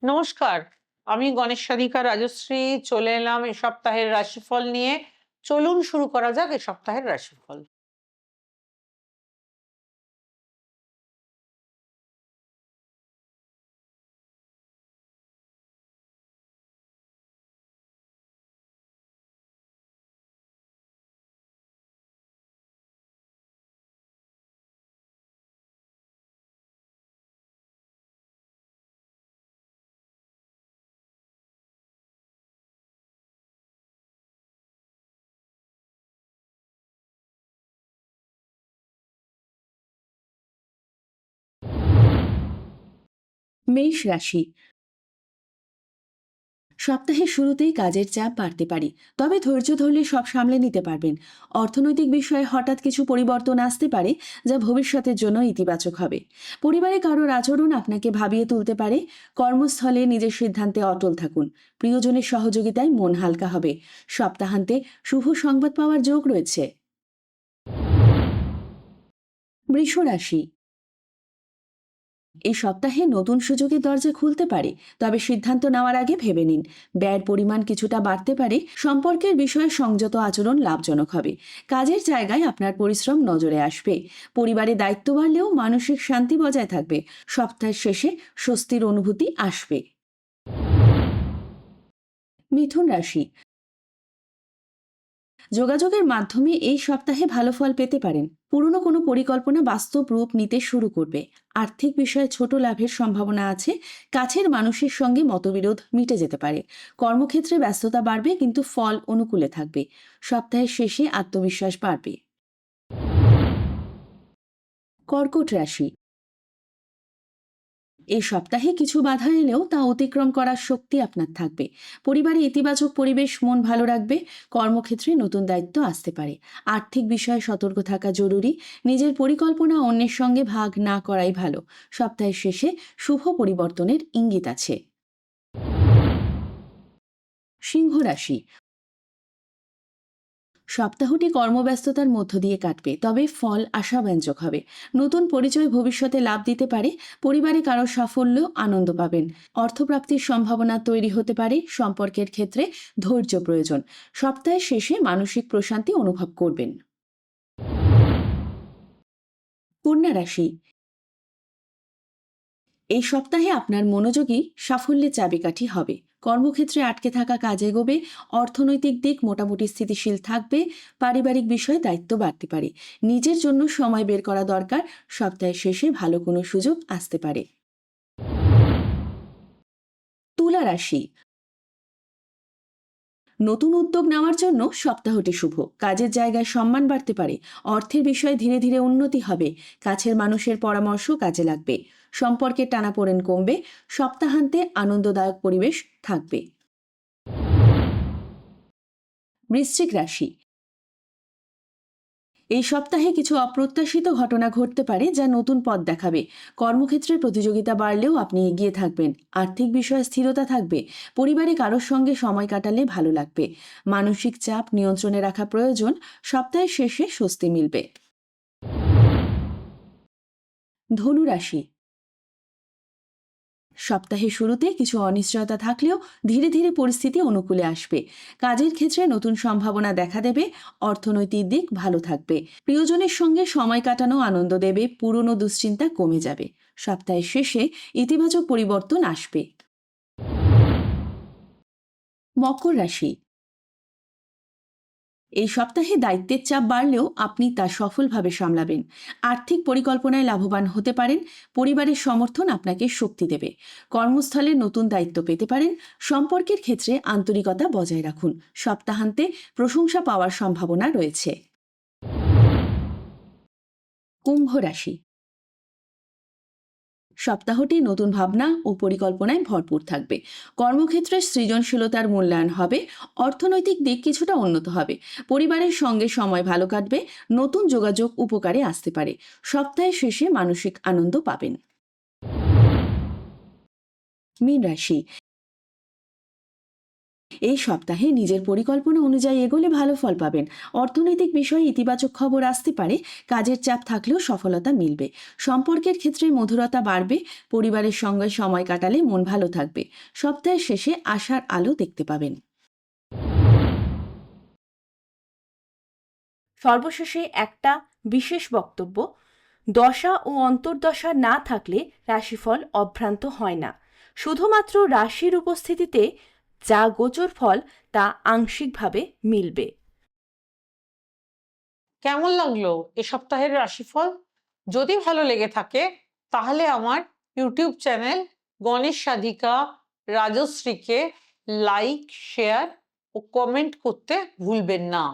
নমস্কার। আমি গণেশ সাধিকা রাজশ্রী চলে এলাম এ সপ্তাহের রাশিফল নিয়ে। চলুন শুরু করা যাক এ সপ্তাহের রাশিফল। মেষ রাশি। সপ্তাহের শুরুতেই কাজের চাপ বাড়তে পারে, তবে ধৈর্য ধরলে সব সামলে নিতে পারবেন। অর্থনৈতিক বিষয়ে হঠাৎ কিছু পরিবর্তন আসতে পারে, যা ভবিষ্যতের জন্য ইতিবাচক হবে। পরিবারে কারোর আচরণ আপনাকে ভাবিয়ে তুলতে পারে। কর্মস্থলে নিজের সিদ্ধান্তে অটল থাকুন। প্রিয়জনের সহযোগিতায় মন হালকা হবে। সপ্তাহান্তে শুভ সংবাদ পাওয়ার যোগ রয়েছে। বৃষ রাশি। এই সপ্তাহে নতুন সুযোগের দরজা খুলতে পারে, তবে সিদ্ধান্ত নেওয়ার আগে ভেবে নিন। ব্যয়ের পরিমাণ কিছুটা বাড়তে পারে। সম্পর্কের বিষয়ে সংযত আচরণ লাভজনক হবে। কাজের জায়গায় আপনার পরিশ্রম নজরে আসবে। পরিবারে দায়িত্ব বাড়লেও মানসিক শান্তি বজায় থাকবে। সপ্তাহের শেষে স্বস্তির অনুভূতি আসবে। মিথুন রাশি। যোগাযোগের মাধ্যমে এই সপ্তাহে ভালো ফল পেতে পারেন। পুরনো কোনো পরিকল্পনা বাস্তব রূপ নিতে শুরু করবে। আর্থিক বিষয়ে ছোট লাভের সম্ভাবনা আছে। কাছের মানুষের সঙ্গে মতবিরোধ মিটে যেতে পারে। কর্মক্ষেত্রে ব্যস্ততা বাড়বে, কিন্তু ফল অনুকূলে থাকবে। সপ্তাহের শেষে আত্মবিশ্বাস বাড়বে। কর্কট রাশি। এই সপ্তাহে কিছু বাধা এলেও তা অতিক্রম করার শক্তি আপনার থাকবে। পরিবারে ইতিবাচক পরিবেশ মন ভালো রাখবে। কর্মক্ষেত্রে নতুন দায়িত্ব আসতে পারে। আর্থিক বিষয়ে সতর্ক থাকা জরুরি। নিজের পরিকল্পনা অন্যের সঙ্গে ভাগ না করাই ভালো। সপ্তাহের শেষে শুভ পরিবর্তনের ইঙ্গিত আছে। সিংহ রাশি। সপ্তাহটি কর্মব্যস্ততার মধ্য দিয়ে কাটবে, তবে ফল আশাব্যঞ্জক হবে। নতুন পরিচয় ভবিষ্যতে লাভ দিতে পারে। পরিবারে কারো সাফল্য আনন্দ পাবেন। অর্থপ্রাপ্তির সম্ভাবনা তৈরি হতে পারে। সম্পর্কের ক্ষেত্রে ধৈর্য প্রয়োজন। সপ্তাহের শেষে মানসিক প্রশান্তি অনুভব করবেন। কন্যা রাশি। এই সপ্তাহে আপনার মনোযোগী সাফল্যের চাবিকাঠি হবে। কর্মক্ষেত্রে আটকে থাকা কাজ এগোবে। অর্থনৈতিক দিক মোটামুটি স্থিতিশীল থাকবে। পারিবারিক বিষয়ে দায়িত্ব বাড়তে পারে। নিজের জন্য সময় বের করা দরকার। সপ্তাহের শেষে ভালো কোনো সুযোগ আসতে পারে। তুলা রাশি। নতুন উদ্যোগ নেওয়ার জন্য সপ্তাহটি শুভ। কাজের জায়গায় সম্মান বাড়তে পারে। অর্থের বিষয়ে ধীরে ধীরে উন্নতি হবে। কাছের মানুষের পরামর্শ কাজে লাগবে। সম্পর্কের টানাপোড়েন কমবে। সপ্তাহান্তে আনন্দদায়ক পরিবেশ থাকবে। বৃশ্চিক রাশি। এই সপ্তাহে কিছু অপ্রত্যাশিত ঘটনা ঘটতে পারে, যা নতুন পথ দেখাবে। কর্মক্ষেত্রে প্রতিযোগিতা বাড়লেও আপনি এগিয়ে থাকবেন। আর্থিক বিষয়ে স্থিরতা থাকবে। পরিবারে কারোর সঙ্গে সময় কাটালে ভালো লাগবে। মানসিক চাপ নিয়ন্ত্রণে রাখা প্রয়োজন। সপ্তাহের শেষে স্বস্তি মিলবে। ধনু রাশি। সপ্তাহের শুরুতে কিছু অনিশ্চয়তা থাকলেও ধীরে ধীরে পরিস্থিতি অনুকূলে আসবে। কাজের ক্ষেত্রে নতুন সম্ভাবনা দেখা দেবে। অর্থনৈতিক দিক ভালো থাকবে। প্রিয়জনের সঙ্গে সময় কাটানো আনন্দ দেবে। পুরনো দুশ্চিন্তা কমে যাবে। সপ্তাহের শেষে ইতিবাচক পরিবর্তন আসবে। মকর রাশি। এই সপ্তাহে দায়িত্বের চাপ বাড়লেও আপনি তা সফলভাবে সামলাবেন। আর্থিক পরিকল্পনায় লাভবান হতে পারেন। পরিবারের সমর্থন আপনাকে শক্তি দেবে। কর্মস্থলে নতুন দায়িত্ব পেতে পারেন। সম্পর্কের ক্ষেত্রে আন্তরিকতা বজায় রাখুন। সপ্তাহান্তে প্রশংসা পাওয়ার সম্ভাবনা রয়েছে। কুম্ভ রাশি। সপ্তাহটি নতুন ভাবনা ও পরিকল্পনায় ভরপুর থাকবে। কর্মক্ষেত্রে সৃজনশীলতার মূল্যায়ন হবে। অর্থনৈতিক দিক কিছুটা উন্নত হবে। পরিবারের সঙ্গে সময় ভালো কাটবে। নতুন যোগাযোগ উপকারে আসতে পারে। সপ্তাহের শেষে মানসিক আনন্দ পাবেন। মীন রাশি। এই সপ্তাহে নিজের পরিকল্পনা অনুযায়ী এগোলে ভালো ফল পাবেন। অর্থনৈতিক বিষয়ে ইতিবাচক খবর আসতে পারে, কাজের চাপ থাকলেও সফলতা মিলবে। সম্পর্কের ক্ষেত্রে মধুরতা বাড়বে, পরিবারের সঙ্গে সময় কাটালে মন ভালো থাকবে। সপ্তাহের শেষে আশার আলো দেখতে পাবেন। সর্বশেষে একটা বিশেষ বক্তব্য: দশা ও অন্তর্দশা না থাকলে রাশিফল অভ্রান্ত হয় না। শুধুমাত্র রাশির উপস্থিতিতে যা গোচর ফল তা আংশিকভাবে মিলবে। কেমন লাগলো এ সপ্তাহের রাশিফল? যদি ভালো লেগে থাকে তাহলে আমার ইউটিউব চ্যানেল গণেশ সাধিকা রাজশ্রীকে লাইক, শেয়ার ও কমেন্ট করতে ভুলবেন না।